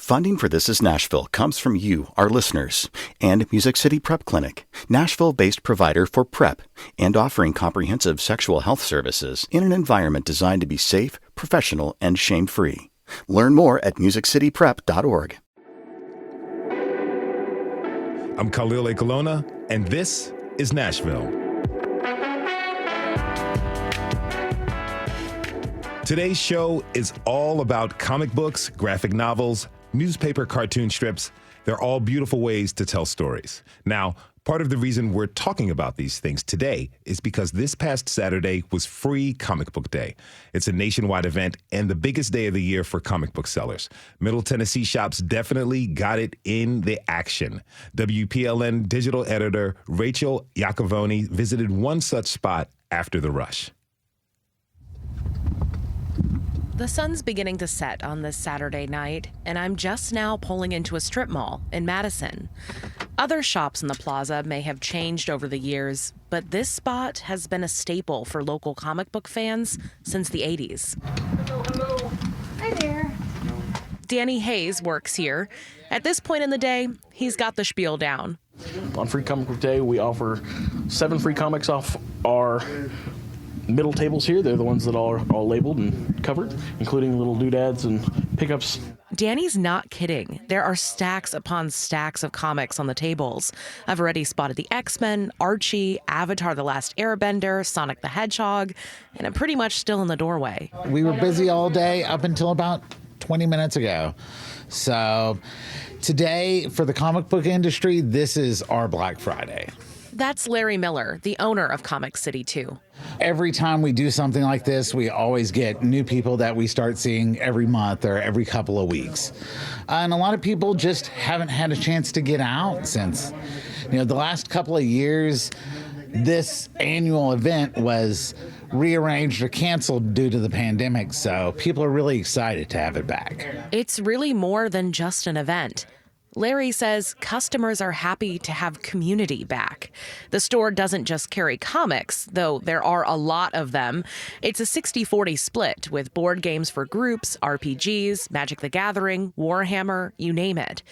Funding for This Is Nashville comes from you, our listeners, and Music City Prep Clinic, Nashville-based provider for PrEP and offering comprehensive sexual health services in an environment designed to be safe, professional, and shame-free. Learn more at musiccityprep.org. I'm Khalil Ekalona, and this is Nashville. Today's show is all about comic books, graphic novels, newspaper cartoon strips. They're all beautiful ways to tell stories. Now, part of the reason we're talking about these things today is because this past Saturday was Free Comic Book Day. It's a nationwide event and the biggest day of the year for comic book sellers. Middle Tennessee shops definitely got it in the action. WPLN digital editor Rachel Iacovoni visited one such spot after the rush. The sun's beginning to set on this Saturday night, and I'm just now pulling into a strip mall in Madison. Other shops in the plaza may have changed over the years, but this spot has been a staple for local comic book fans since the 80s. Hello. Hi there. Danny Hayes works here. At this point in the day, he's got the spiel down. On Free Comic Book Day, we offer 7 free comics off our middle tables here. They're the ones that are all labeled and covered, including little doodads and pickups. Danny's not kidding. There are stacks upon stacks of comics on the tables. I've already spotted the X-Men, Archie, Avatar: The Last Airbender, Sonic the Hedgehog, and I'm pretty much still in the doorway. We were busy all day up until about 20 minutes ago. So today, for the comic book industry, this is our Black Friday. That's Larry Miller, the owner of Comic City 2. Every time we do something like this, we always get new people that we start seeing every month or every couple of weeks. And a lot of people just haven't had a chance to get out since, the last couple of years. This annual event was rearranged or canceled due to the pandemic, so people are really excited to have it back. It's really more than just an event. Larry says customers are happy to have community back. The store doesn't just carry comics, though there are a lot of them. It's a 60-40 split with board games for groups, RPGs, Magic the Gathering, Warhammer, you name it.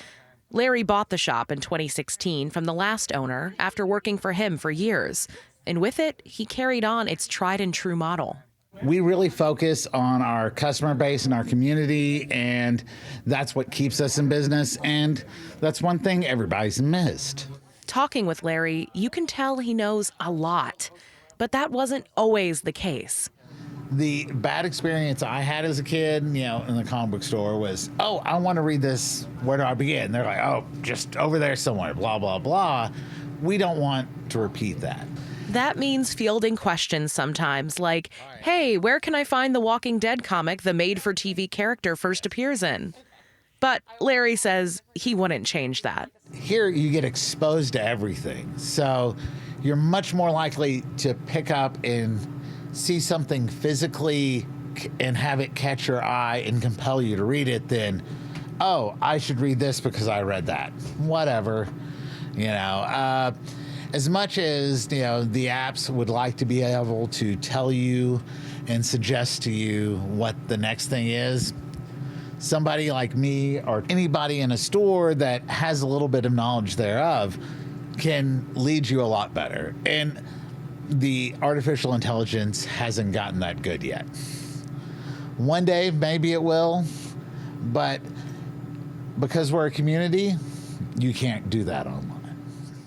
Larry bought the shop in 2016 from the last owner after working for him for years. And with it, he carried on its tried and true model. We really focus on our customer base and our community, and that's what keeps us in business, and that's one thing everybody's missed. Talking with Larry, you can tell he knows a lot, but that wasn't always the case. The bad experience I had as a kid, in the comic book store was, I want to read this, where do I begin? They're like, just over there somewhere, blah, blah, blah. We don't want to repeat that. That means fielding questions sometimes, like, hey, where can I find the Walking Dead comic the made-for-TV character first appears in? But Larry says he wouldn't change that. Here you get exposed to everything, so you're much more likely to pick up and see something physically and have it catch your eye and compel you to read it than, I should read this because I read that. Whatever, As much as, the apps would like to be able to tell you and suggest to you what the next thing is, somebody like me or anybody in a store that has a little bit of knowledge thereof can lead you a lot better. And the artificial intelligence hasn't gotten that good yet. One day, maybe it will, but because we're a community, you can't do that online.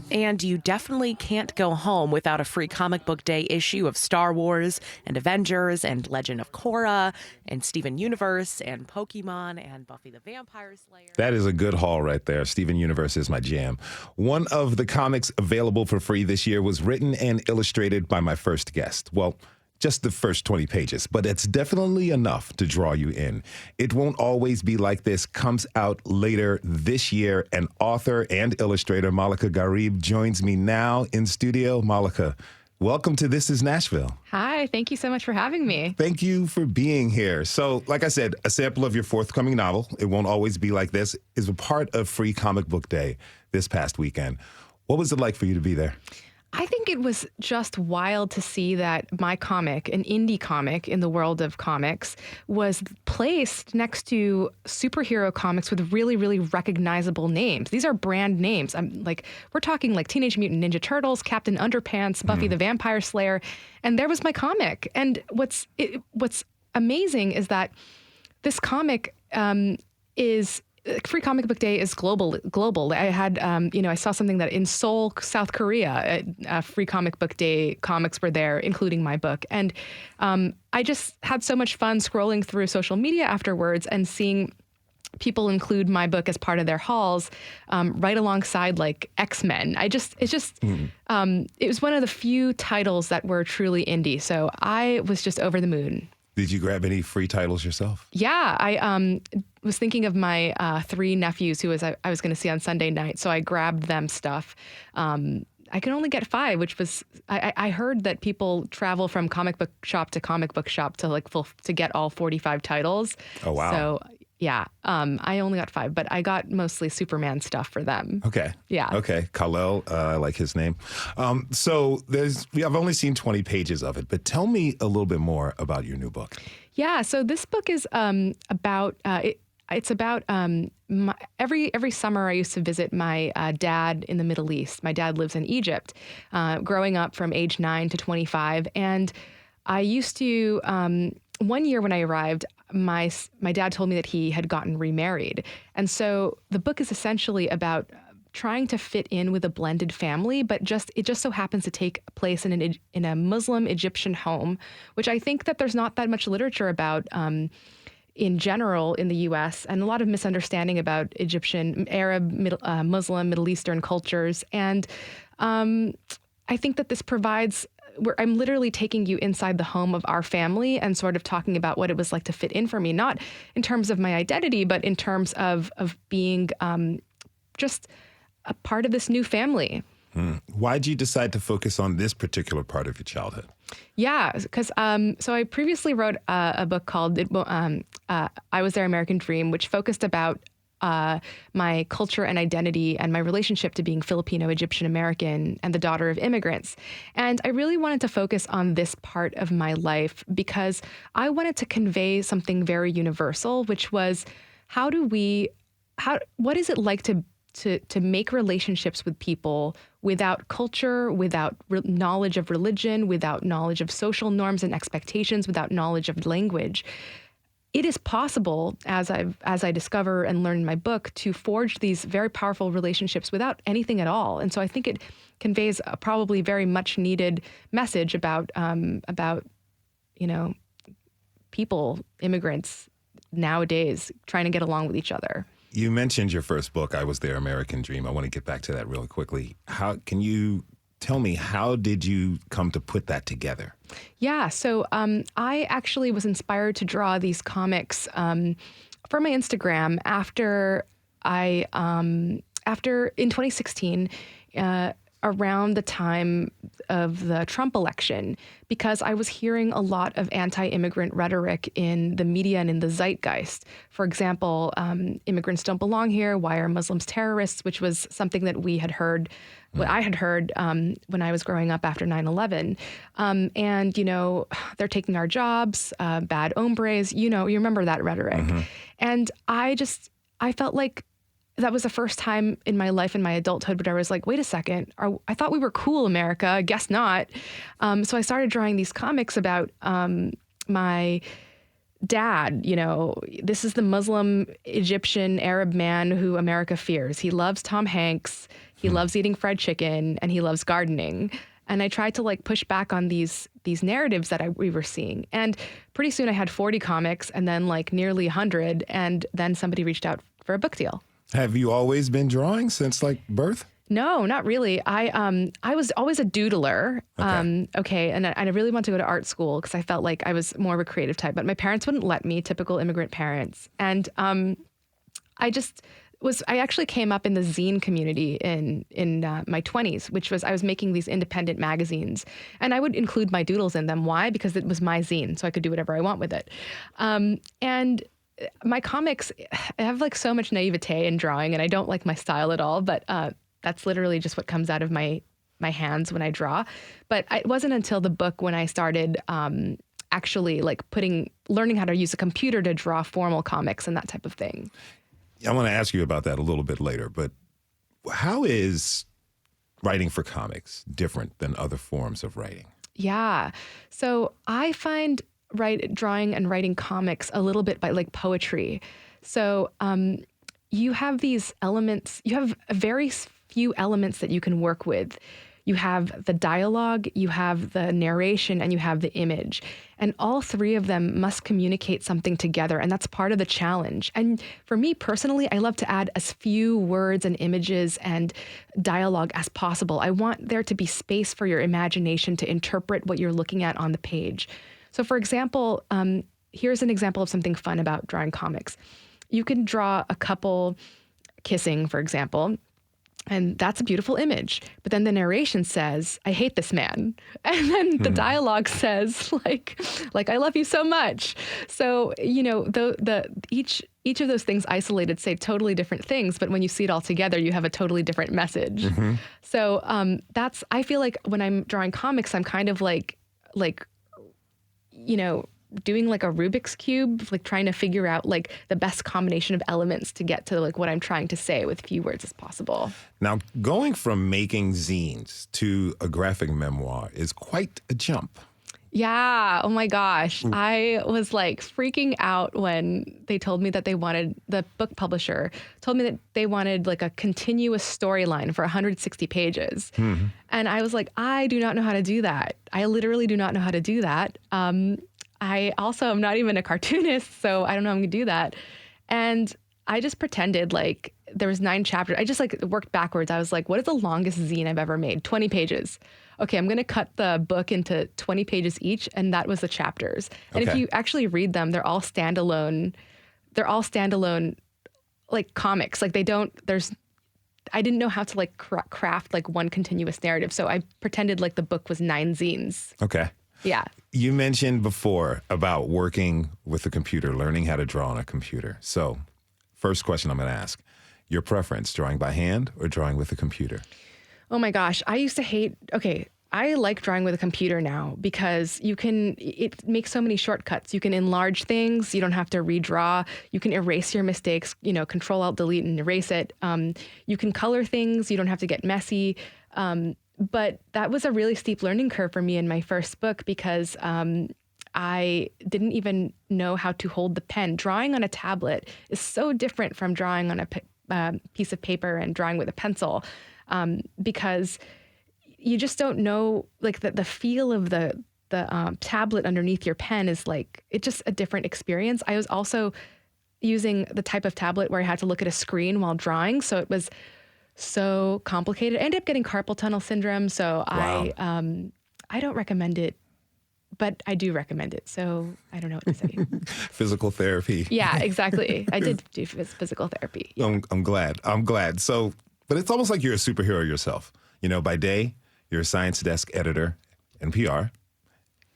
And you definitely can't go home without a Free Comic Book Day issue of Star Wars and Avengers and Legend of Korra and Steven Universe and Pokemon and Buffy the Vampire Slayer. That is a good haul right there. Steven Universe is my jam. One of the comics available for free this year was written and illustrated by my first guest. Well, just the first 20 pages, but it's definitely enough to draw you in. It Won't Always Be Like This comes out later this year, and author and illustrator Malika Gharib joins me now in studio. Malika, welcome to This Is Nashville. Hi, thank you so much for having me. Thank you for being here. So, like I said, a sample of your forthcoming novel, It Won't Always Be Like This, is a part of Free Comic Book Day this past weekend. What was it like for you to be there? I think it was just wild to see that my comic, an indie comic in the world of comics, was placed next to superhero comics with really, really recognizable names. These are brand names. We're talking like Teenage Mutant Ninja Turtles, Captain Underpants, Buffy the Vampire Slayer, and there was my comic. And what's amazing is that this comic is Free Comic Book Day is global. I had, I saw something that in Seoul, South Korea, Free Comic Book Day comics were there, including my book. And I just had so much fun scrolling through social media afterwards and seeing people include my book as part of their hauls, right alongside like X-Men. It was one of the few titles that were truly indie. So I was just over the moon. Did you grab any free titles yourself? Yeah, I was thinking of my 3 nephews who I was going to see on Sunday night, so I grabbed them stuff. I could only get 5, which was I heard that people travel from comic book shop to comic book shop to to get all 45 titles. Oh wow! So yeah, I only got 5, but I got mostly Superman stuff for them. Okay. Yeah. Okay. Kal-El, I like his name. So I've only seen 20 pages of it, but tell me a little bit more about your new book. Yeah. So this book is about it's about every summer I used to visit my dad in the Middle East. My dad lives in Egypt, growing up from age 9 to 25. And I used to, one year when I arrived, my dad told me that he had gotten remarried. And so the book is essentially about trying to fit in with a blended family, but it just so happens to take place in a Muslim Egyptian home, which I think that there's not that much literature about in general in the U.S., and a lot of misunderstanding about Egyptian, Arab, Muslim, Middle Eastern cultures. And I think that this provides where I'm literally taking you inside the home of our family and sort of talking about what it was like to fit in for me, not in terms of my identity, but in terms of being just a part of this new family. Why did you decide to focus on this particular part of your childhood? Yeah, because so I previously wrote a book called I Was Their American Dream, which focused about my culture and identity and my relationship to being Filipino, Egyptian American, and the daughter of immigrants. And I really wanted to focus on this part of my life because I wanted to convey something very universal, which was what is it like to make relationships with people without culture, without knowledge of religion, without knowledge of social norms and expectations, without knowledge of language. It is possible, as I discover and learn in my book, to forge these very powerful relationships without anything at all. And so I think it conveys a probably very much needed message about people, immigrants nowadays trying to get along with each other. You mentioned your first book, I Was Their American Dream. I want to get back to that really quickly. Can you tell me, how did you come to put that together? Yeah, so I actually was inspired to draw these comics for my Instagram after in 2016, around the time of the Trump election, because I was hearing a lot of anti-immigrant rhetoric in the media and in the zeitgeist. For example, immigrants don't belong here. Why are Muslims terrorists? Which was something that we had heard, what I had heard when I was growing up after 9/11. And, they're taking our jobs, bad hombres, you remember that rhetoric. Mm-hmm. And I felt like that was the first time in my life, in my adulthood, but I was like, wait a second, I thought we were cool, America. Guess not. So I started drawing these comics about my dad. This is the Muslim, Egyptian, Arab man who America fears. He loves Tom Hanks. He loves eating fried chicken, and he loves gardening. And I tried to push back on these narratives that we were seeing. And pretty soon I had 40 comics and then nearly 100. And then somebody reached out for a book deal. Have you always been drawing since birth? No, not really. I was always a doodler. Okay. And I really wanted to go to art school because I felt like I was more of a creative type, but my parents wouldn't let me, typical immigrant parents. And I actually came up in the zine community in my 20s, which was I was making these independent magazines, and I would include my doodles in them. Why? Because it was my zine, so I could do whatever I want with it. And my comics have so much naivete in drawing, and I don't like my style at all, but that's literally just what comes out of my my hands when I draw. But it wasn't until the book when I started actually like learning how to use a computer to draw formal comics and that type of thing. I want to ask you about that a little bit later, but how is writing for comics different than other forms of writing? Yeah. So I find drawing and writing comics a little bit like poetry. So you have these elements, you have very few elements that you can work with. You have the dialogue, you have the narration, and you have the image. And all three of them must communicate something together, and that's part of the challenge. And for me personally, I love to add as few words and images and dialogue as possible. I want there to be space for your imagination to interpret what you're looking at on the page. So for example, here's an example of something fun about drawing comics. You can draw a couple kissing, for example, and that's a beautiful image. But then the narration says, I hate this man. And then the dialogue says, like, I love you so much. So, you know, each of those things isolated say totally different things. But when you see it all together, you have a totally different message. Mm-hmm. So I feel like when I'm drawing comics, I'm kind of like, you know, doing like a Rubik's Cube, like trying to figure out like the best combination of elements to get to like what I'm trying to say with few words as possible. Now, going from making zines to a graphic memoir is quite a jump. Yeah. Oh my gosh. I was like freaking out when they told me that the book publisher told me that they wanted like a continuous storyline for 160 pages. Mm-hmm. And I was like, I do not know how to do that. I literally do not know how to do that. I also am not even a cartoonist, so I don't know how I'm going to do that. And I just pretended like there was 9 chapters. I just like worked backwards. I was like, what is the longest zine I've ever made? 20 pages. Okay, I'm going to cut the book into 20 pages each, and that was the chapters. And if you actually read them, they're all standalone like comics. Like I didn't know how to like craft like one continuous narrative. So I pretended like the book was 9 zines. Okay. Yeah. You mentioned before about working with a computer, learning how to draw on a computer. So first question I'm going to ask, your preference, drawing by hand or drawing with a computer? Oh my gosh. I used to I like drawing with a computer now because it makes so many shortcuts. You can enlarge things. You don't have to redraw. You can erase your mistakes, you know, Control Alt Delete and erase it. You can color things. You don't have to get messy. But that was a really steep learning curve for me in my first book because I didn't even know how to hold the pen. Drawing on a tablet is so different from drawing on a piece of paper and drawing with a pencil because you just don't know, like the feel of the tablet underneath your pen is like, it's just a different experience. I was also using the type of tablet where I had to look at a screen while drawing. So it was so complicated. I ended up getting carpal tunnel syndrome. So wow. I don't recommend it, but I do recommend it. So I don't know what to say. Physical therapy. Yeah, exactly. I did do physical therapy. Yeah. I'm glad. So, but it's almost like you're a superhero yourself. You know, by day, you're a science desk editor, NPR,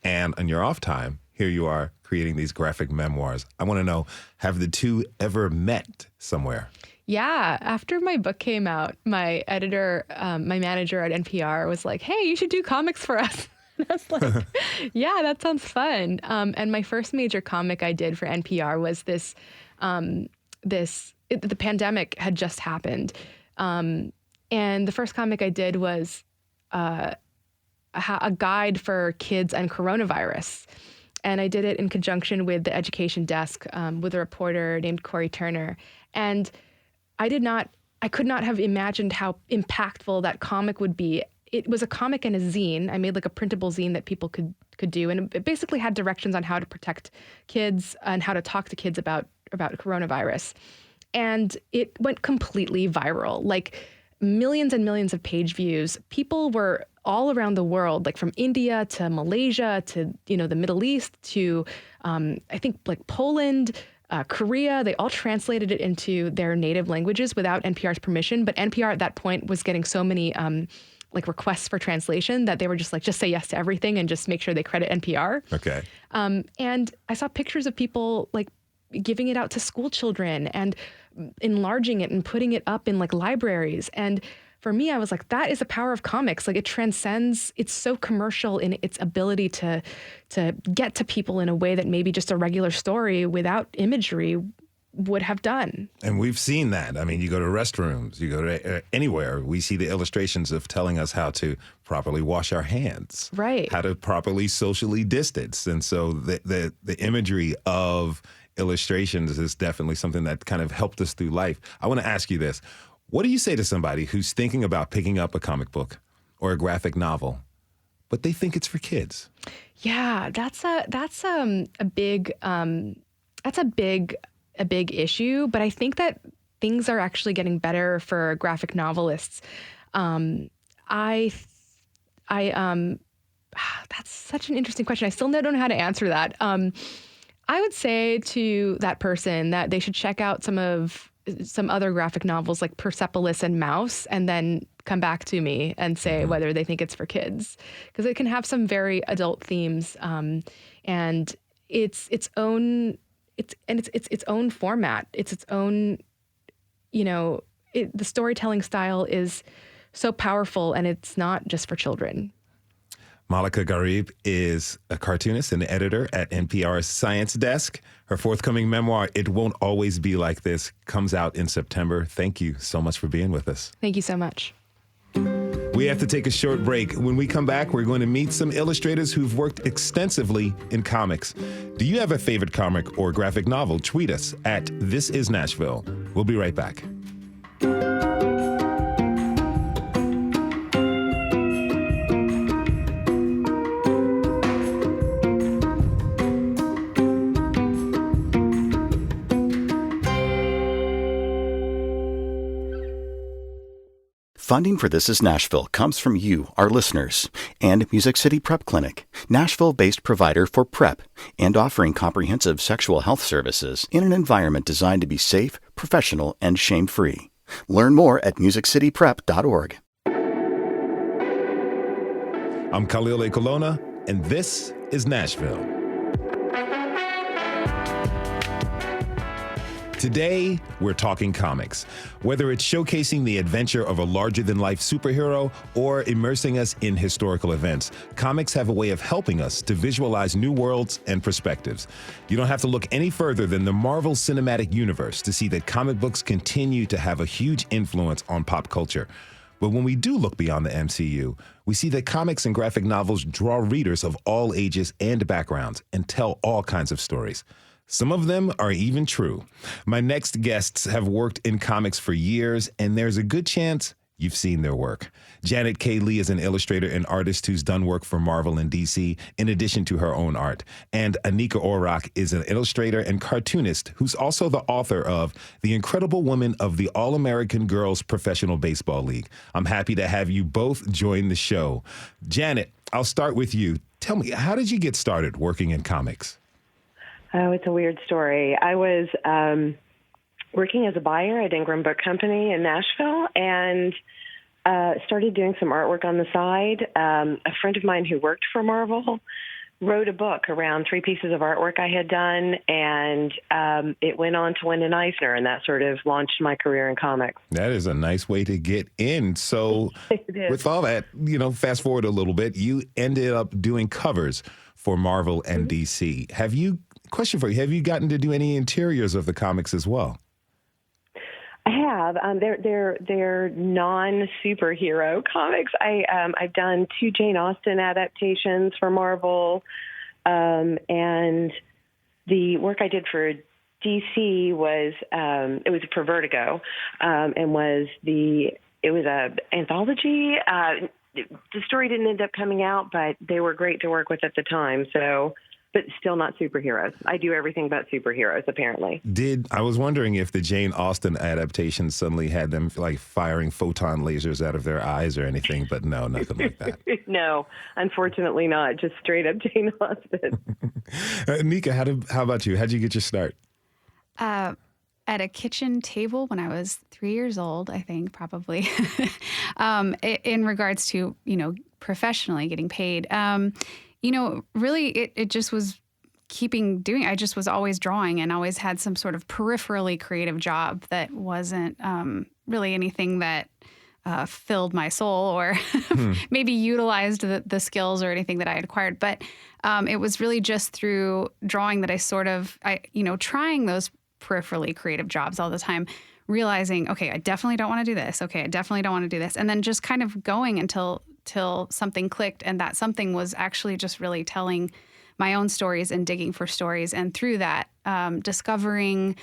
and on your off time, here you are creating these graphic memoirs. I want to know, have the two ever met somewhere? Yeah. After my book came out, my editor, my manager at NPR was like, hey, you should do comics for us. And I was like, yeah, that sounds fun. And my first major comic I did for NPR was the pandemic had just happened. And the first comic I did was a guide for kids and coronavirus. And I did it in conjunction with the education desk with a reporter named Corey Turner. And I could not have imagined how impactful that comic would be. It was a comic and a zine. I made like a printable zine that people could do. And it basically had directions on how to protect kids and how to talk to kids about coronavirus. And it went completely viral, like millions and millions of page views. People were all around the world, like from India to Malaysia to, you know, the Middle East to, I think like Poland, Korea. They all translated it into their native languages without NPR's permission. But NPR at that point was getting so many like requests for translation that they were just like, just say yes to everything and just make sure they credit NPR. Okay. And I saw pictures of people like giving it out to school children and enlarging it and putting it up in like libraries. And for me, I was like, that is the power of comics. Like, it transcends, it's so commercial in its ability to get to people in a way that maybe just a regular story without imagery would have done. And we've seen that. I mean, you go to restrooms, you go to anywhere, we see the illustrations of telling us how to properly wash our hands, right? How to properly socially distance. And so the imagery of illustrations is definitely something that kind of helped us through life. I want to ask you this. What do you say to somebody who's thinking about picking up a comic book or a graphic novel, but they think it's for kids? Yeah, that's a big issue, but I think that things are actually getting better for graphic novelists. That's such an interesting question. I still don't know how to answer that. I would say to that person that they should check out some other graphic novels like Persepolis and Mouse, and then come back to me and say whether they think it's for kids, because it can have some very adult themes, and it's its own format. It's its own, the storytelling style is so powerful, and it's not just for children. Malika Gharib is a cartoonist and editor at NPR's Science Desk. Her forthcoming memoir, It Won't Always Be Like This, comes out in September. Thank you so much for being with us. Thank you so much. We have to take a short break. When we come back, we're going to meet some illustrators who've worked extensively in comics. Do you have a favorite comic or graphic novel? Tweet us at This Is Nashville. We'll be right back. Funding for This Is Nashville comes from you, our listeners, and Music City Prep Clinic, Nashville-based provider for PrEP and offering comprehensive sexual health services in an environment designed to be safe, professional, and shame-free. Learn more at musiccityprep.org. I'm Khalil A. Colonna, and this is Nashville. Today, we're talking comics. Whether it's showcasing the adventure of a larger-than-life superhero or immersing us in historical events, comics have a way of helping us to visualize new worlds and perspectives. You don't have to look any further than the Marvel Cinematic Universe to see that comic books continue to have a huge influence on pop culture. But when we do look beyond the MCU, we see that comics and graphic novels draw readers of all ages and backgrounds and tell all kinds of stories. Some of them are even true. My next guests have worked in comics for years, and there's a good chance you've seen their work. Janet K. Lee is an illustrator and artist who's done work for Marvel and DC, in addition to her own art. And Anika Orrock is an illustrator and cartoonist who's also the author of The Incredible Woman of the All-American Girls Professional Baseball League. I'm happy to have you both join the show. Janet, I'll start with you. Tell me, how did you get started working in comics? Oh, it's a weird story. I was working as a buyer at Ingram Book Company in Nashville and started doing some artwork on the side. A friend of mine who worked for Marvel wrote a book around 3 pieces of artwork I had done, and it went on to win an Eisner, and that sort of launched my career in comics. That is a nice way to get in. So with all that, fast forward a little bit, you ended up doing covers for Marvel and DC. Question for you, have you gotten to do any interiors of the comics as well? I have. They're non-superhero comics. I've done 2 Jane Austen adaptations for Marvel, and the work I did for DC was it was for Vertigo, and it was an anthology. The story didn't end up coming out, but they were great to work with at the time. So. But still not superheroes. I do everything but superheroes, apparently. I was wondering if the Jane Austen adaptation suddenly had them like firing photon lasers out of their eyes or anything, but no, nothing like that. No, unfortunately not. Just straight up Jane Austen. Nika, how about you? How'd you get your start? At a kitchen table when I was 3 years old, I think, probably, in regards to, professionally getting paid. Really, it just was I just was always drawing and always had some sort of peripherally creative job that wasn't really anything that filled my soul or maybe utilized the skills or anything that I had acquired. But it was really just through drawing that trying those peripherally creative jobs all the time, realizing, okay, I definitely don't want to do this. Okay, I definitely don't want to do this. And then just kind of going until something clicked. And that something was actually just really telling my own stories and digging for stories. And through that, discovering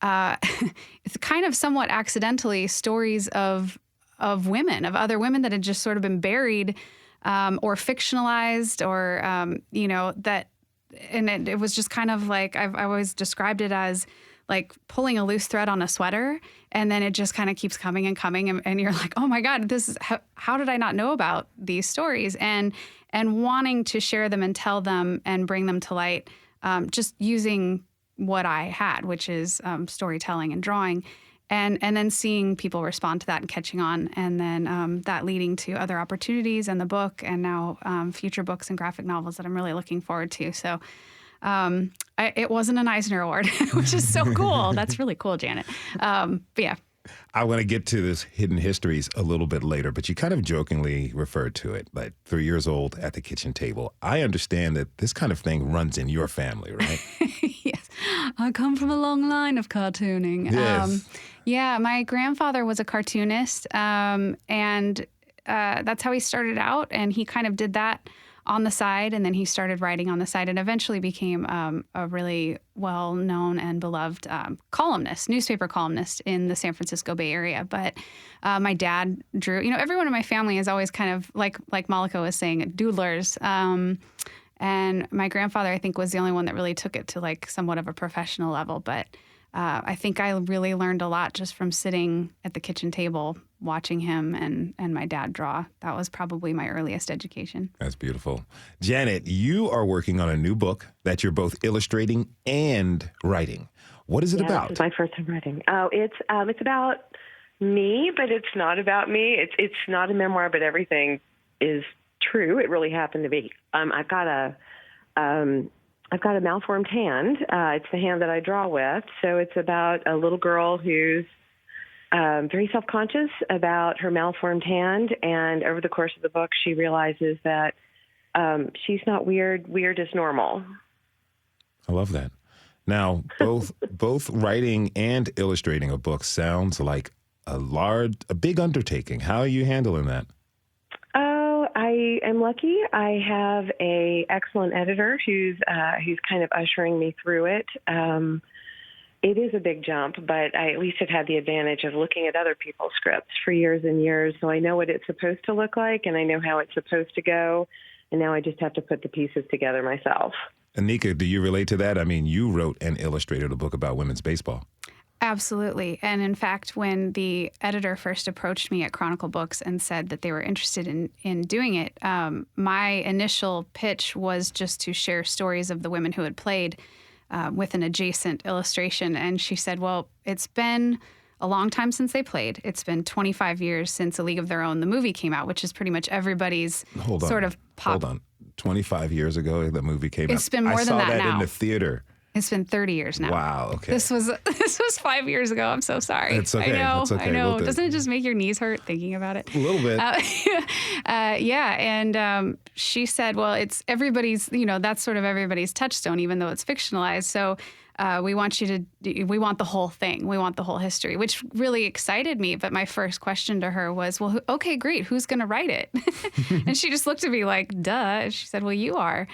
it's kind of somewhat accidentally stories of women, of other women that had just sort of been buried or fictionalized or, that, and it was just kind of like, I've always described it as like pulling a loose thread on a sweater, and then it just kind of keeps coming and coming, and you're like, oh my God, this is how did I not know about these stories? And wanting to share them and tell them and bring them to light, just using what I had, which is storytelling and drawing, and then seeing people respond to that and catching on, and then that leading to other opportunities and the book, and now future books and graphic novels that I'm really looking forward to. So it wasn't an Eisner Award, which is so cool. That's really cool, Janet. But yeah. I want to get to this hidden histories a little bit later, but you kind of jokingly referred to it, like 3 years old at the kitchen table. I understand that this kind of thing runs in your family, right? Yes. I come from a long line of cartooning. Yes. Yeah, my grandfather was a cartoonist, and that's how he started out, and he kind of did that on the side, and then he started writing on the side and eventually became a really well-known and beloved newspaper columnist in the San Francisco Bay Area. But my dad drew, everyone in my family is always kind of, like Malika was saying, doodlers. And my grandfather, I think, was the only one that really took it to like somewhat of a professional level. But I think I really learned a lot just from sitting at the kitchen table watching him and my dad draw. That was probably my earliest education. That's beautiful. Janet, you are working on a new book that you're both illustrating and writing. What is it about? This is my first time writing. Oh, it's about me, but it's not about me. It's not a memoir, but everything is true. It really happened to be. I've got a malformed hand. It's the hand that I draw with. So it's about a little girl who's very self-conscious about her malformed hand. And over the course of the book, she realizes that she's not weird. Weird is normal. I love that. Now, both writing and illustrating a book sounds like a big undertaking. How are you handling that? I am lucky. I have an excellent editor who's kind of ushering me through it. It is a big jump, but I at least have had the advantage of looking at other people's scripts for years and years, so I know what it's supposed to look like, and I know how it's supposed to go, and now I just have to put the pieces together myself. Anika, do you relate to that? I mean, you wrote and illustrated a book about women's baseball. Absolutely. And in fact, when the editor first approached me at Chronicle Books and said that they were interested in doing it, my initial pitch was just to share stories of the women who had played with an adjacent illustration. And she said, well, it's been a long time since they played. It's been 25 years since A League of Their Own, the movie, came out, which is pretty much everybody's sort of pop. Hold on. 25 years ago, the movie came out. It's been more than that now. I saw that in the theater. It's been 30 years now. Wow, okay. This was 5 years ago. I'm so sorry. It's okay. I know. Doesn't it just make your knees hurt thinking about it? A little bit. Yeah, and she said, well, it's everybody's, that's sort of everybody's touchstone, even though it's fictionalized. So we want the whole thing. We want the whole history, which really excited me. But my first question to her was, well, okay, great. Who's going to write it? And she just looked at me like, duh. She said, well, you are.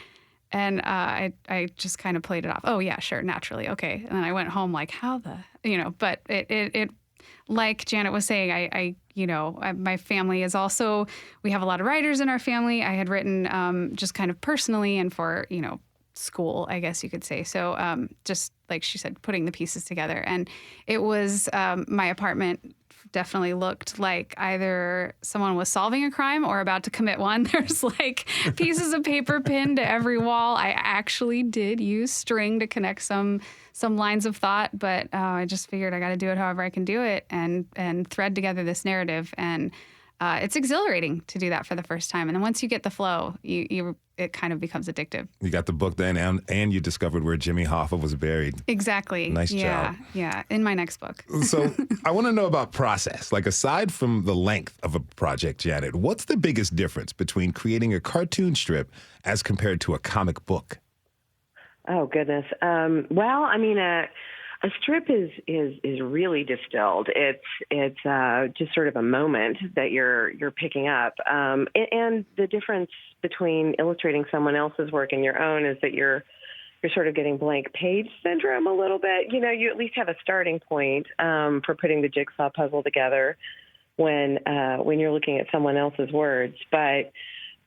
And I just kind of played it off. Oh, yeah, sure, naturally. Okay. And then I went home like, how but it like Janet was saying, my family is also, we have a lot of writers in our family. I had written just kind of personally and for, school, I guess you could say. So just like she said, putting the pieces together. And it was my apartment definitely looked like either someone was solving a crime or about to commit one. There's like pieces of paper pinned to every wall. I actually did use string to connect some lines of thought, but I just figured I got to do it however I can do it and thread together this narrative. And it's exhilarating to do that for the first time. And then once you get the flow, you it kind of becomes addictive. You got the book then, and you discovered where Jimmy Hoffa was buried. Exactly. Nice job. Yeah, in my next book. So I want to know about process. Like, aside from the length of a project, Janet, what's the biggest difference between creating a cartoon strip as compared to a comic book? Oh, goodness. Well, I mean, a strip is really distilled. It's just sort of a moment that you're picking up. And the difference between illustrating someone else's work and your own is that you're sort of getting blank page syndrome a little bit. You know, you at least have a starting point for putting the jigsaw puzzle together when you're looking at someone else's words. But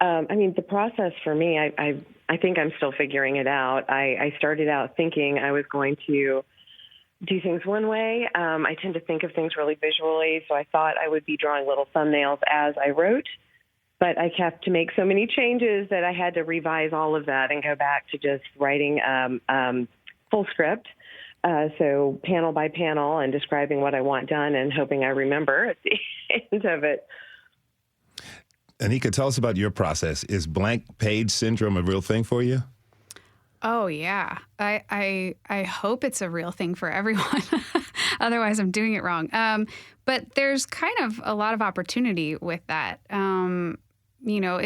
I mean, the process for me, I think I'm still figuring it out. I started out thinking I was going to do things one way. I tend to think of things really visually, so I thought I would be drawing little thumbnails as I wrote, but I kept to make so many changes that I had to revise all of that and go back to just writing full script, so panel by panel and describing what I want done and hoping I remember at the end of it. Anika, tell us about your process. Is blank page syndrome a real thing for you? Oh, yeah. I hope it's a real thing for everyone. Otherwise, I'm doing it wrong. But there's kind of a lot of opportunity with that. You know,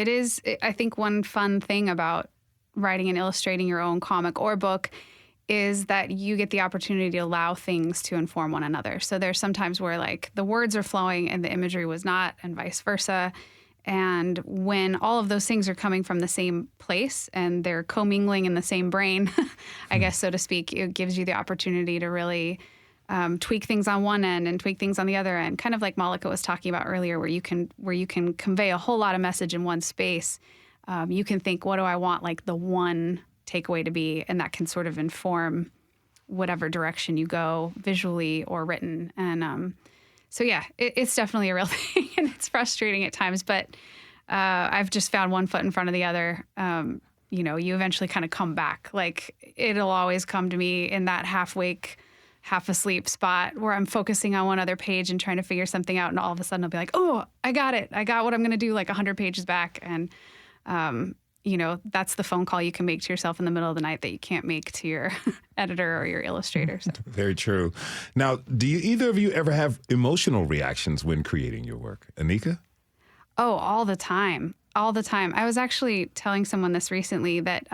I think one fun thing about writing and illustrating your own comic or book is that you get the opportunity to allow things to inform one another. So there's sometimes where, like, the words are flowing and the imagery was not, and vice versa. And when all of those things are coming from the same place and they're commingling in the same brain, I guess, so to speak, it gives you the opportunity to really tweak things on one end and tweak things on the other end. Kind of like Malika was talking about earlier, where you can convey a whole lot of message in one space. You can think, what do I want, like, the one takeaway to be? And that can sort of inform whatever direction you go, visually or written. And so, yeah, it's definitely a real thing, and it's frustrating at times, but I've just found one foot in front of the other. You know, you eventually kind of come back. Like, it'll always come to me in that half-wake, half-asleep spot where I'm focusing on one other page and trying to figure something out, and all of a sudden I'll be like, oh, I got it. I got what I'm going to do, like 100 pages back. And, you know, that's the phone call you can make to yourself in the middle of the night that you can't make to your editor or your illustrator. So. Very true. Now, do either of you ever have emotional reactions when creating your work? Anika? Oh, all the time. All the time. I was actually telling someone this recently that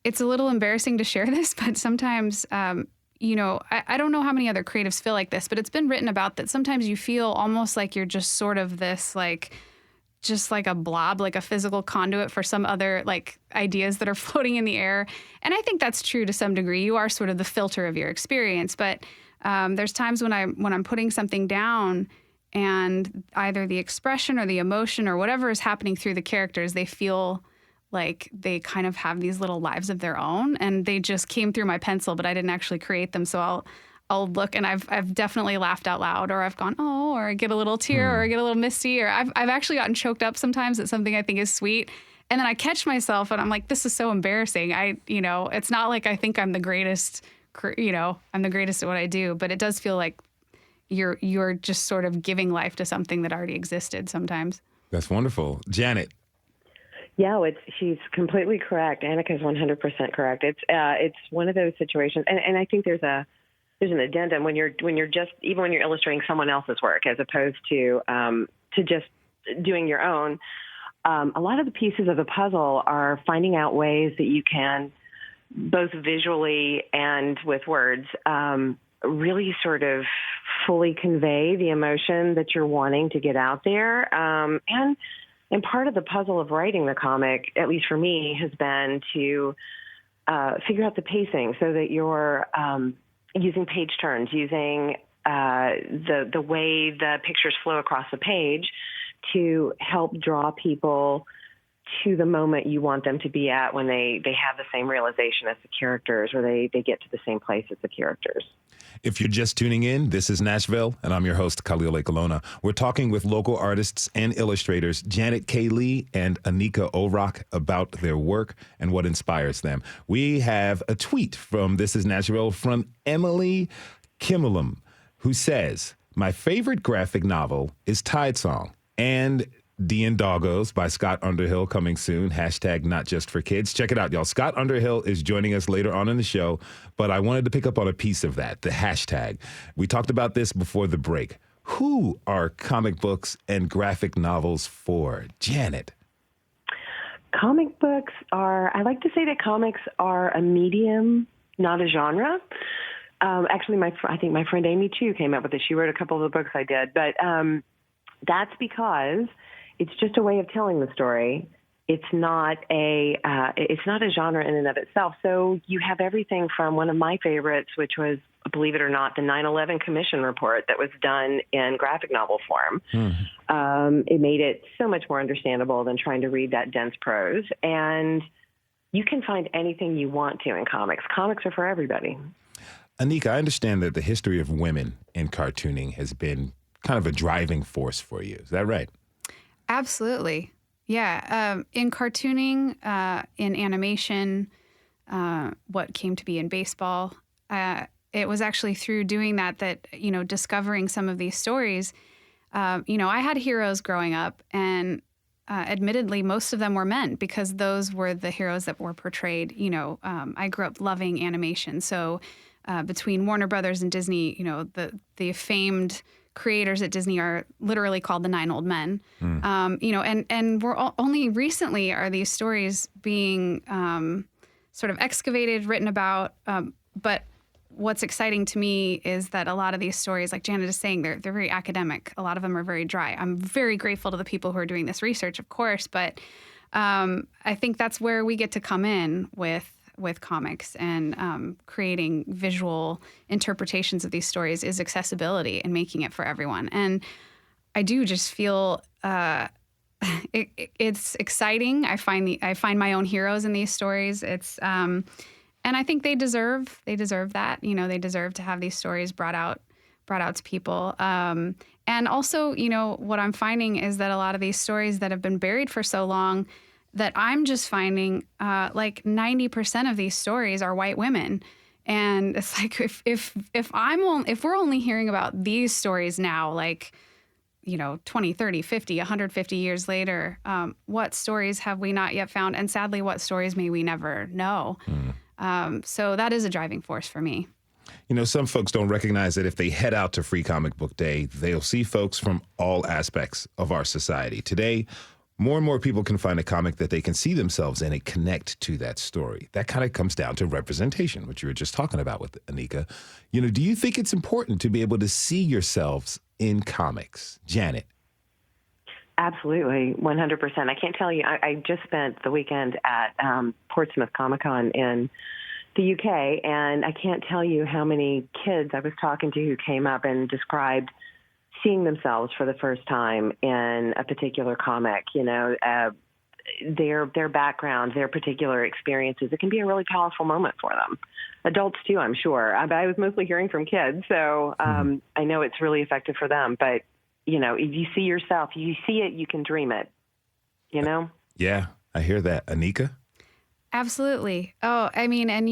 it's a little embarrassing to share this, but sometimes, you know, I don't know how many other creatives feel like this, but it's been written about that sometimes you feel almost like you're just sort of this, like, just like a blob, like a physical conduit for some other, like, ideas that are floating in the air. And I think that's true to some degree. You are sort of the filter of your experience. But there's times when I'm putting something down and either the expression or the emotion or whatever is happening through the characters, they feel like they kind of have these little lives of their own, and they just came through my pencil, but I didn't actually create them. So I'll look, and I've definitely laughed out loud, or I've gone, oh, or I get a little tear, or I get a little misty, or I've actually gotten choked up sometimes at something I think is sweet. And then I catch myself and I'm like, this is so embarrassing. It's not like I think I'm the greatest, I'm the greatest at what I do, but it does feel like you're just sort of giving life to something that already existed sometimes. That's wonderful. Janet. Yeah, she's completely correct. Annika's 100% correct. It's one of those situations, and I think there's an addendum when you're illustrating someone else's work as opposed to just doing your own. A lot of the pieces of the puzzle are finding out ways that you can, both visually and with words, really sort of fully convey the emotion that you're wanting to get out there. And part of the puzzle of writing the comic, at least for me, has been to figure out the pacing so that you're using page turns, using the way the pictures flow across the page to help draw people to the moment you want them to be at when they have the same realization as the characters, or they get to the same place as the characters. If you're just tuning in, this is Nashville, and I'm your host, Khalil Ekalona. We're talking with local artists and illustrators Janet K. Lee and Anika Orock about their work and what inspires them. We have a tweet from This is Nashville from Emily Kimmelum, who says, "My favorite graphic novel is Tide Song, and D and Doggos by Scott Underhill coming soon. Hashtag not just for kids. Check it out, y'all. Scott Underhill is joining us later on in the show, but I wanted to pick up on a piece of that, the hashtag. We talked about this before the break. Who are comic books and graphic novels for? Janet. Comic books are, I like to say that comics are a medium, not a genre. Actually, I think my friend Amy, too, came up with this. She wrote a couple of the books I did. But that's because it's just a way of telling the story. It's not a genre in and of itself. So you have everything from one of my favorites, which was, believe it or not, the 9/11 Commission report that was done in graphic novel form. It made it so much more understandable than trying to read that dense prose. And you can find anything you want to in comics. Comics are for everybody. Anika, I understand that the history of women in cartooning has been kind of a driving force for you. Is that right? Absolutely. Yeah. In cartooning, in animation, what came to be in baseball, it was actually through doing that, discovering some of these stories. I had heroes growing up, and admittedly, most of them were men because those were the heroes that were portrayed. I grew up loving animation. So between Warner Brothers and Disney, the famed creators at Disney are literally called the 9 Old Men. And we're only recently are these stories being sort of excavated, written about. But what's exciting to me is that a lot of these stories, like Janet is saying, they're very academic. A lot of them are very dry. I'm very grateful to the people who are doing this research, of course, but I think that's where we get to come in with comics and creating visual interpretations of these stories is accessibility and making it for everyone. And I do just feel it's exciting. I find my own heroes in these stories. It's and I think they deserve that. They deserve to have these stories brought out to people. And also, what I'm finding is that a lot of these stories that have been buried for so long, that I'm just finding like 90% of these stories are white women. And it's like if we're only hearing about these stories now, like 20, 30, 50, 150 years later, what stories have we not yet found? And sadly, what stories may we never know? So that is a driving force for me. Some folks don't recognize that if they head out to Free Comic Book Day, they'll see folks from all aspects of our society. Today, more and more people can find a comic that they can see themselves in and connect to that story. That kind of comes down to representation, which you were just talking about with Anika. Do you think it's important to be able to see yourselves in comics? Janet? Absolutely, 100%. I can't tell you, I just spent the weekend at Portsmouth Comic-Con in the UK, and I can't tell you how many kids I was talking to who came up and described seeing themselves for the first time in a particular comic, their background, their particular experiences. It can be a really powerful moment for them. Adults too, I'm sure. But I was mostly hearing from kids, so I know it's really effective for them. But, if you see yourself, you see it, you can dream it, Yeah, I hear that. Anika? Absolutely. Oh, I mean, and,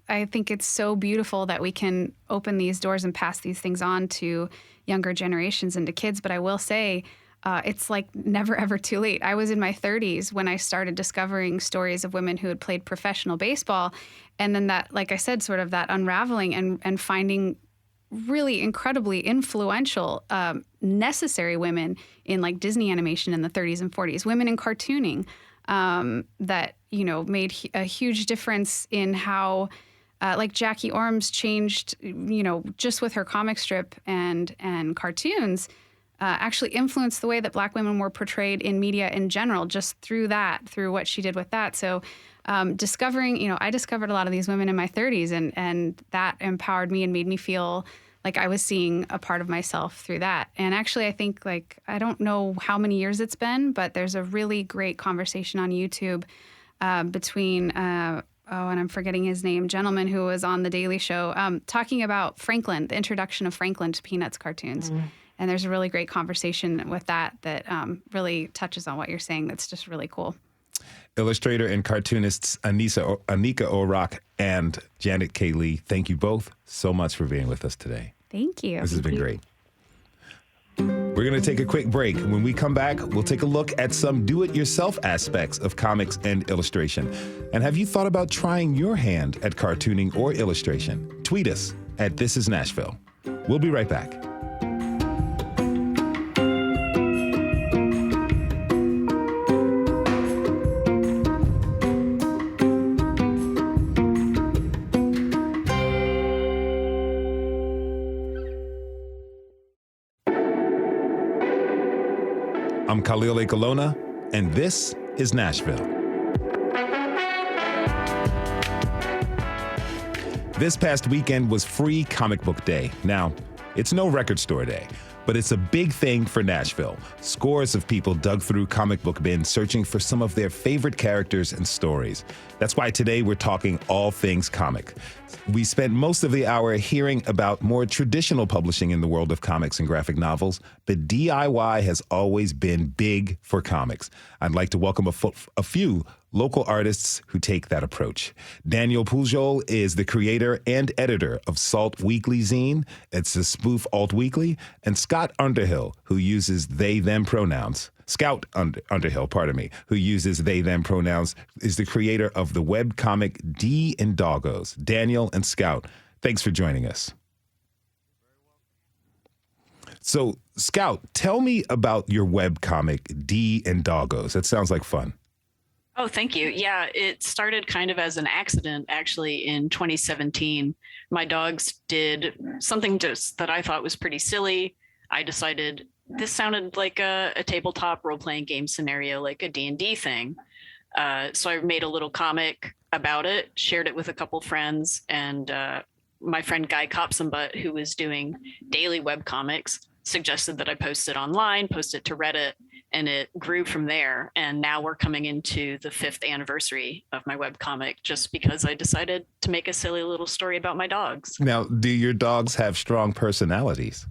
I think it's so beautiful that we can open these doors and pass these things on to younger generations and to kids. But I will say it's like never, ever too late. I was in my 30s when I started discovering stories of women who had played professional baseball. And then that, like I said, sort of that unraveling and finding really incredibly influential, necessary women in like Disney animation in the 30s and 40s, women in cartooning that, made a huge difference in how like Jackie Orms changed, just with her comic strip and cartoons, actually influenced the way that Black women were portrayed in media in general, just through what she did with that. So discovering, I discovered a lot of these women in my 30s and that empowered me and made me feel like I was seeing a part of myself through that. And actually, I think I don't know how many years it's been, but there's a really great conversation on YouTube between, and I'm forgetting his name, gentleman who was on The Daily Show, talking about Franklin, the introduction of Franklin to Peanuts cartoons. And there's a really great conversation with that really touches on what you're saying. That's just really cool. Illustrator and cartoonists Anika Orrock and Janet K. Lee, thank you both so much for being with us today. Thank you. This has been great. We're going to take a quick break. When we come back, we'll take a look at some do-it-yourself aspects of comics and illustration. And have you thought about trying your hand at cartooning or illustration? Tweet us at This Is Nashville. We'll be right back. I'm Khalil Ekalona, and this is Nashville. This past weekend was Free Comic Book Day. Now, it's no record store day, but it's a big thing for Nashville. Scores of people dug through comic book bins searching for some of their favorite characters and stories. That's why today we're talking all things comic. We spent most of the hour hearing about more traditional publishing in the world of comics and graphic novels, but DIY has always been big for comics. I'd like to welcome a few local artists who take that approach. Daniel Pujol is the creator and editor of Salt Weekly Zine. It's a spoof alt weekly. And Scott Underhill, who uses they, them pronouns. Scout Underhill, who uses they, them pronouns, is the creator of the webcomic D and Doggos. Daniel and Scout, thanks for joining us. So, Scout, tell me about your webcomic D and Doggos. That sounds like fun. Oh, thank you. Yeah, it started kind of as an accident, actually, in 2017. My dogs did something just that I thought was pretty silly. I decided this sounded like a tabletop role-playing game scenario, like a D&D thing. So I made a little comic about it, shared it with a couple friends, and my friend Guy Copsombutt, who was doing daily webcomics, suggested that I post it online, post it to Reddit, and it grew from there. And now we're coming into the 5th anniversary of my webcomic just because I decided to make a silly little story about my dogs. Now, do your dogs have strong personalities?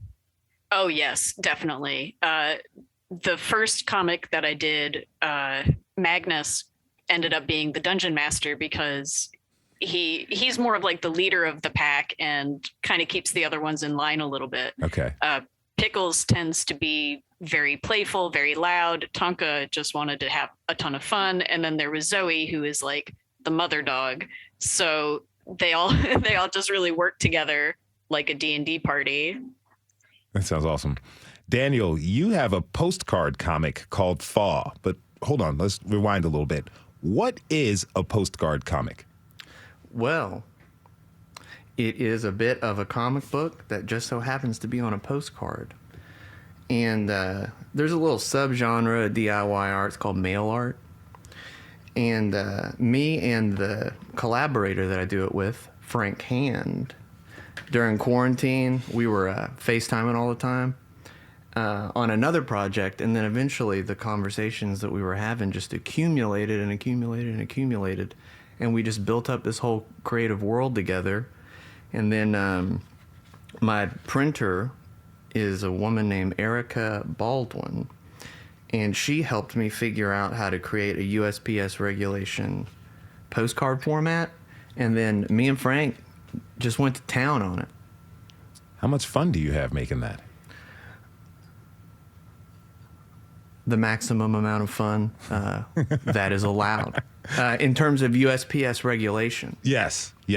Oh, yes, definitely. The first comic that I did, Magnus, ended up being the dungeon master because he's more of like the leader of the pack and kind of keeps the other ones in line a little bit. Okay. Pickles tends to be very playful, very loud. Tonka just wanted to have a ton of fun. And then there was Zoe, who is like the mother dog. So they all just really work together like a D&D party. That sounds awesome. Daniel, you have a postcard comic called Thaw, but hold on, let's rewind a little bit. What is a postcard comic? Well, it is a bit of a comic book that just so happens to be on a postcard. And there's a little subgenre of DIY art. It's called mail art. And me and the collaborator that I do it with, Frank Hand, during quarantine, we were FaceTiming all the time on another project. And then eventually the conversations that we were having just accumulated and accumulated and accumulated. And we just built up this whole creative world together. And then my printer is a woman named Erica Baldwin, and she helped me figure out how to create a USPS regulation postcard format, and then me and Frank just went to town on it. How much fun do you have making that? The maximum amount of fun that is allowed in terms of USPS regulation. Yes. We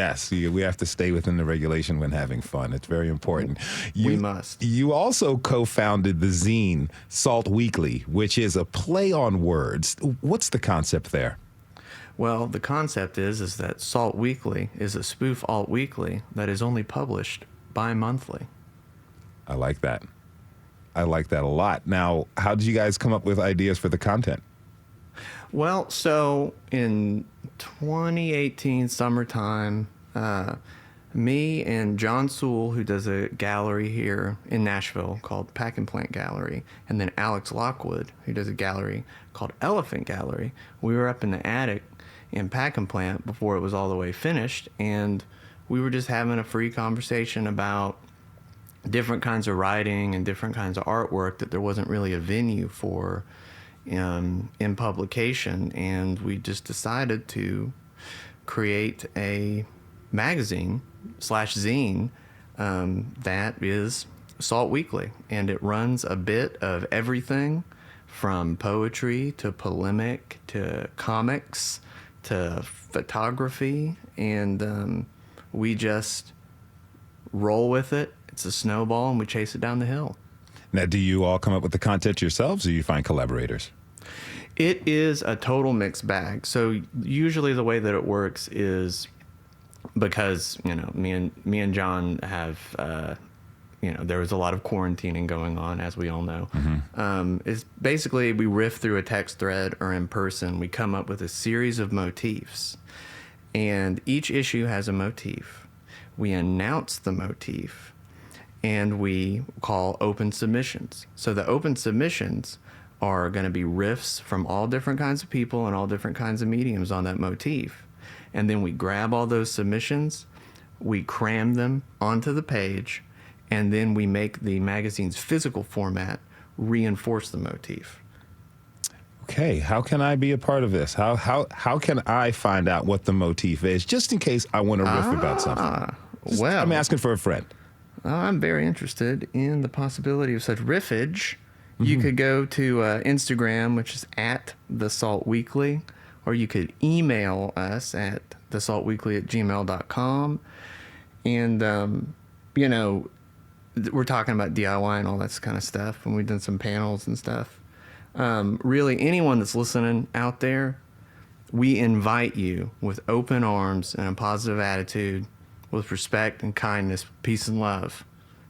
have to stay within the regulation when having fun. It's very important. We must. You also co-founded the zine Salt Weekly, which is a play on words. What's the concept there? Well, the concept is that Salt Weekly is a spoof alt weekly that is only published bi-monthly. I like that. I like that a lot. Now, how did you guys come up with ideas for the content? Well, so in 2018 summertime, me and John Sewell, who does a gallery here in Nashville called Pack and Plant Gallery, and then Alex Lockwood, who does a gallery called Elephant Gallery, we were up in the attic in Pack and Plant before it was all the way finished, and we were just having a free conversation about different kinds of writing and different kinds of artwork that there wasn't really a venue for in publication, and we just decided to create a magazine / zine that is Salt Weekly, and it runs a bit of everything from poetry to polemic to comics to photography, and we just roll with it. It's a snowball, and we chase it down the hill. Now, do you all come up with the content yourselves, or you find collaborators? It is a total mixed bag. So usually the way that it works is because, me and John have, there was a lot of quarantining going on, as we all know. It's basically we riff through a text thread or in person. We come up with a series of motifs, and each issue has a motif. We announce the motif, and we call open submissions. So the open submissions are going to be riffs from all different kinds of people and all different kinds of mediums on that motif. And then we grab all those submissions, we cram them onto the page, and then we make the magazine's physical format reinforce the motif. Okay, how can I be a part of this? How can I find out what the motif is, just in case I want to riff about something? Well, I'm asking for a friend. I'm very interested in the possibility of such riffage. You could go to Instagram, which is @thesaltweekly, or you could email us at thesaltweekly@gmail.com. And, we're talking about DIY and all that kind of stuff, and we've done some panels and stuff. Really, anyone that's listening out there, we invite you with open arms and a positive attitude, with respect and kindness, peace and love,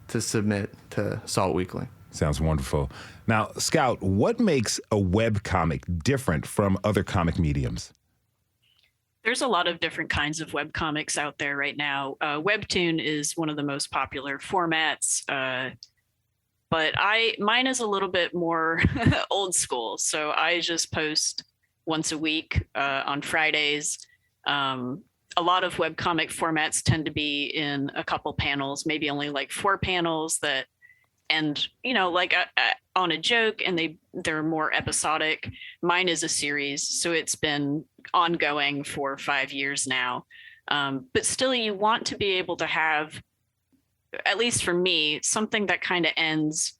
to submit to Salt Weekly. Sounds wonderful. Now, Scout, what makes a webcomic different from other comic mediums? There's a lot of different kinds of webcomics out there right now. Webtoon is one of the most popular formats, but mine is a little bit more old school. So I just post once a week on Fridays. A lot of webcomic formats tend to be in a couple panels, maybe only like 4 panels that end, on a joke, and they're more episodic. Mine is a series, so it's been ongoing for 5 years now. But still, you want to be able to have, at least for me, something that kind of ends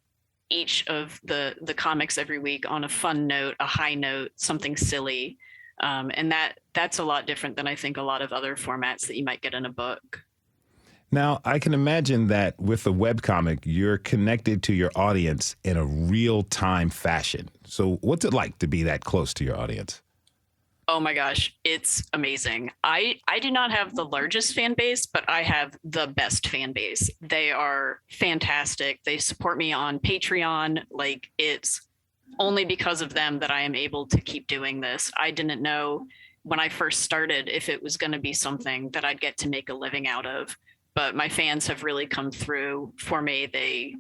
each of the comics every week on a fun note, a high note, something silly. And that's a lot different than I think a lot of other formats that you might get in a book. Now, I can imagine that with a webcomic, you're connected to your audience in a real-time fashion. So what's it like to be that close to your audience? Oh my gosh, it's amazing. I do not have the largest fan base, but I have the best fan base. They are fantastic. They support me on Patreon. It's only because of them that I am able to keep doing this. I didn't know when I first started if it was going to be something that I'd get to make a living out of. But my fans have really come through for me. They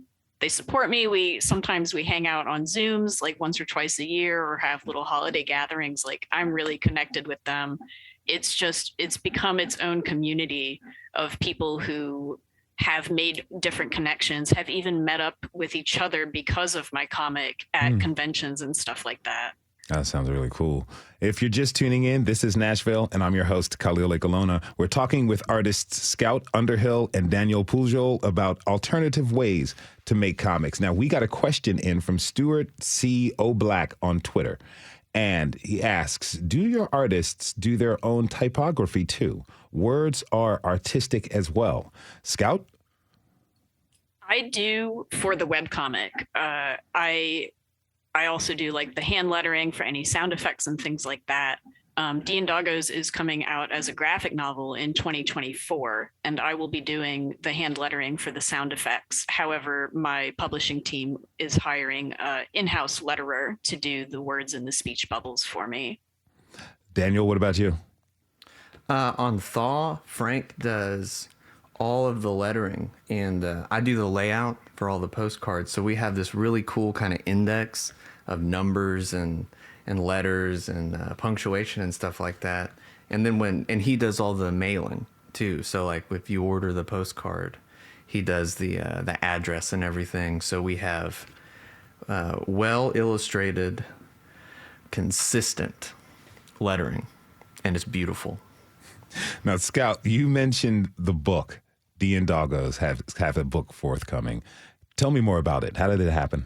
support me. Sometimes we hang out on Zooms like once or twice a year, or have little holiday gatherings. I'm really connected with them. It's become its own community of people who have made different connections, have even met up with each other because of my comic at conventions and stuff like that. That sounds really cool. If you're just tuning in, this is Nashville, and I'm your host, Khalil Ekolona. We're talking with artists Scout Underhill and Daniel Pujol about alternative ways to make comics. Now, we got a question in from Stuart C. O'Black on Twitter, and he asks, do your artists do their own typography too? Words are artistic as well. Scout? I do for the webcomic. I also do the hand lettering for any sound effects and things like that. D&Doggos is coming out as a graphic novel in 2024, and I will be doing the hand lettering for the sound effects. However, my publishing team is hiring an in-house letterer to do the words and the speech bubbles for me. Daniel, what about you? On Thaw, Frank does all of the lettering, and I do the layout for all the postcards. So we have this really cool kind of index of numbers and letters and punctuation and stuff like that. And then he does all the mailing too. So if you order the postcard, he does the address and everything. So we have well illustrated, consistent lettering, and it's beautiful. Now, Scout, you mentioned the book. D&Doggos have a book forthcoming. Tell me more about it. How did it happen?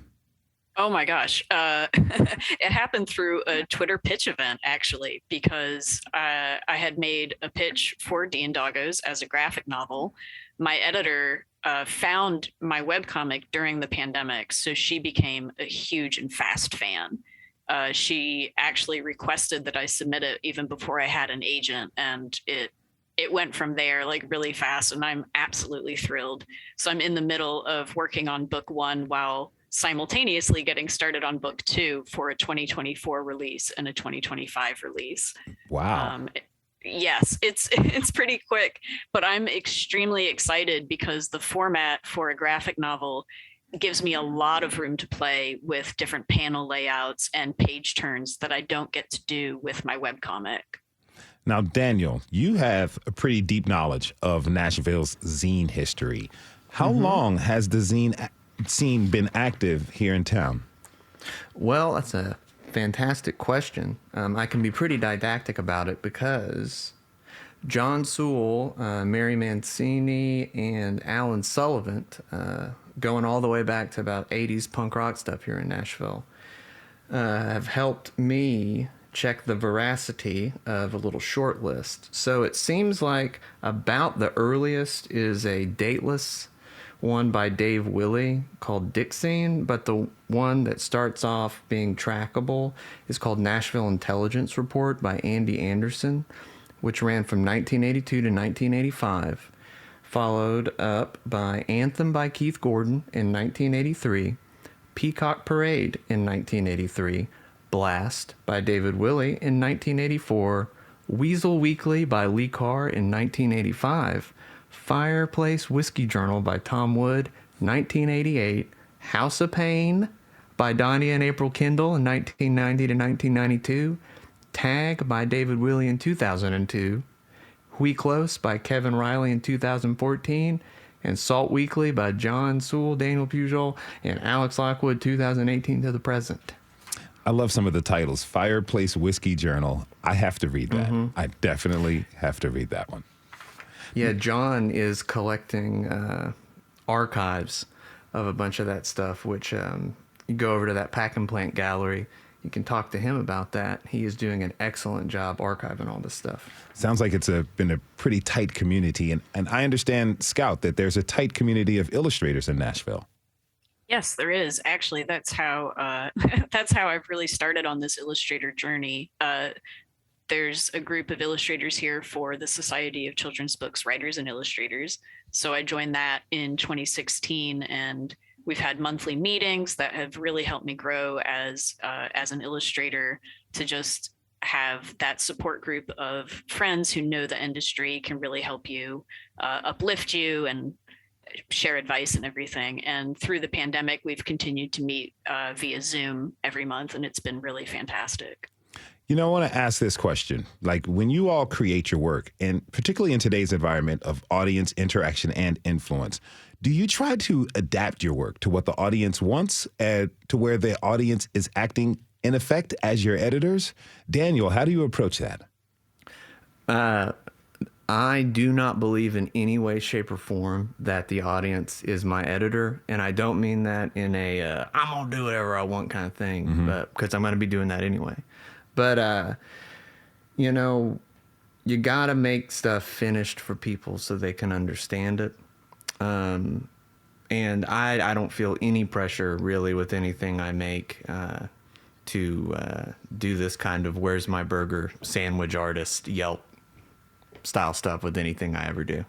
Oh my gosh. It happened through a Twitter pitch event, actually, because I had made a pitch for Dean Doggos as a graphic novel. My editor found my webcomic during the pandemic, so she became a huge and fast fan. She actually requested that I submit it even before I had an agent, and it went from there like really fast, and I'm absolutely thrilled. So I'm in the middle of working on book 1 while simultaneously getting started on book 2 for a 2024 release and a 2025 release. Wow. Yes, it's pretty quick, but I'm extremely excited because the format for a graphic novel gives me a lot of room to play with different panel layouts and page turns that I don't get to do with my webcomic. Now, Daniel, you have a pretty deep knowledge of Nashville's zine history. How long has the zine scene been active here in town? Well, that's a fantastic question. I can be pretty didactic about it because John Sewell, Mary Mancini, and Alan Sullivan, going all the way back to about 80s punk rock stuff here in Nashville, have helped me check the veracity of a little short list. So it seems like about the earliest is a dateless one by Dave Willey called Dixine, but the one that starts off being trackable is called Nashville Intelligence Report by Andy Anderson, which ran from 1982 to 1985, followed up by Anthem by Keith Gordon in 1983, Peacock Parade in 1983, Blast by David Willey in 1984, Weasel Weekly by Lee Carr in 1985, Fireplace Whiskey Journal by Tom Wood, 1988, House of Pain by Donnie and April Kendall in 1990 to 1992, Tag by David Willey in 2002, We Close by Kevin Riley in 2014, and Salt Weekly by John Sewell, Daniel Pujol, and Alex Lockwood, 2018 to the present. I love some of the titles. Fireplace Whiskey Journal. I have to read that. I definitely have to read that one. Yeah, John is collecting archives of a bunch of that stuff, which you go over to that Pack and Plant gallery. You can talk to him about that. He is doing an excellent job archiving all this stuff. Sounds like it's been a pretty tight community. And I understand, Scout, that there's a tight community of illustrators in Nashville. Yes, there is. Actually, that's how I've really started on this illustrator journey. There's a group of illustrators here for the Society of Children's Books Writers and Illustrators. So I joined that in 2016, and we've had monthly meetings that have really helped me grow as an illustrator, to just have that support group of friends who know the industry, can really help you, uplift you, and share advice and everything. And through the pandemic, we've continued to meet via Zoom every month, and it's been really fantastic. You know, I want to ask this question. Like, when you all create your work, and particularly in today's environment of audience interaction and influence, do you try to adapt your work to what the audience wants and to where the audience is acting in effect as your editors? Daniel, how do you approach that? I do not believe in any way, shape, or form that the audience is my editor. And I don't mean that in a I'm going to do whatever I want kind of thing, but because I'm going to be doing that anyway. But, you know, you got to make stuff finished for people so they can understand it. And I don't feel any pressure really with anything I make to do this kind of where's my burger sandwich artist Yelp style stuff with anything I ever do.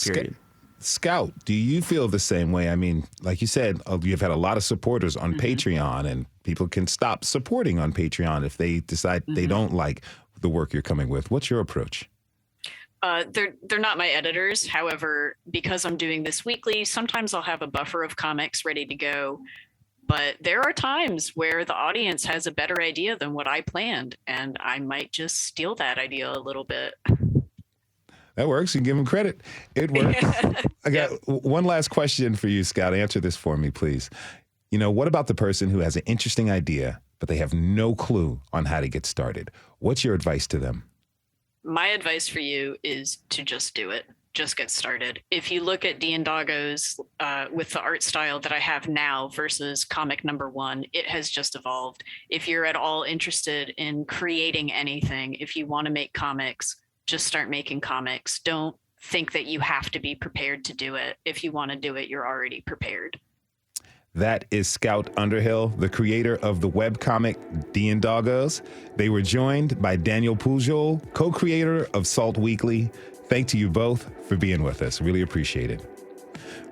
Period. Scout, do you feel the same way? I mean, like you said, you've had a lot of supporters on Patreon, and people can stop supporting on Patreon if they decide they don't like the work you're coming with. What's your approach? They're not my editors. However, because I'm doing this weekly, sometimes I'll have a buffer of comics ready to go. But there are times where the audience has a better idea than what I planned, and I might just steal that idea a little bit. That works. You can give them credit. It works. I got one last question for you, Scott. Answer this for me, please. You know, what about the person who has an interesting idea, but they have no clue on how to get started? What's your advice to them? My advice for you is to just do it. just get started. If you look at Diondago's with the art style that I have now versus comic number 1, it has just evolved. If you're at all interested in creating anything, if you want to make comics, just start making comics. Don't think that you have to be prepared to do it. If you want to do it, you're already prepared. That is Scout Underhill, the creator of the webcomic Diondago's. They were joined by Daniel Pujol, co-creator of Salt Weekly. Thank to you both for being with us. Really appreciate it.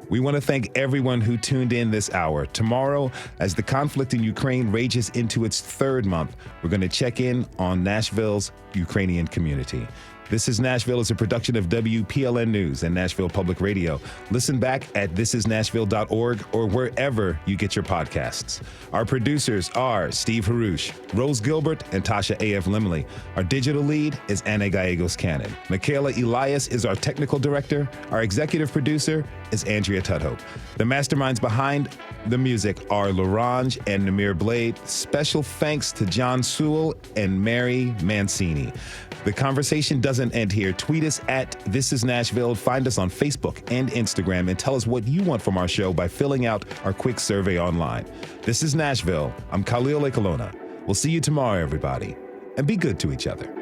We want to thank everyone who tuned in this hour. Tomorrow, as the conflict in Ukraine rages into its 3rd month, we're going to check in on Nashville's Ukrainian community. This is Nashville is a production of WPLN News and Nashville Public Radio. Listen back at thisisnashville.org or wherever you get your podcasts. Our producers are Steve Harush, Rose Gilbert, and Tasha A.F. Limley. Our digital lead is Anna Gallegos-Cannon. Michaela Elias is our technical director. Our executive producer is Andrea Tudhope. The masterminds behind the music are Larange and Namir Blade. Special thanks to John Sewell and Mary Mancini. The conversation doesn't end here. Tweet us at This Is Nashville. Find us on Facebook and Instagram and tell us what you want from our show by filling out our quick survey online. This is Nashville. I'm Khalil Ekalona. We'll see you tomorrow, everybody. And be good to each other.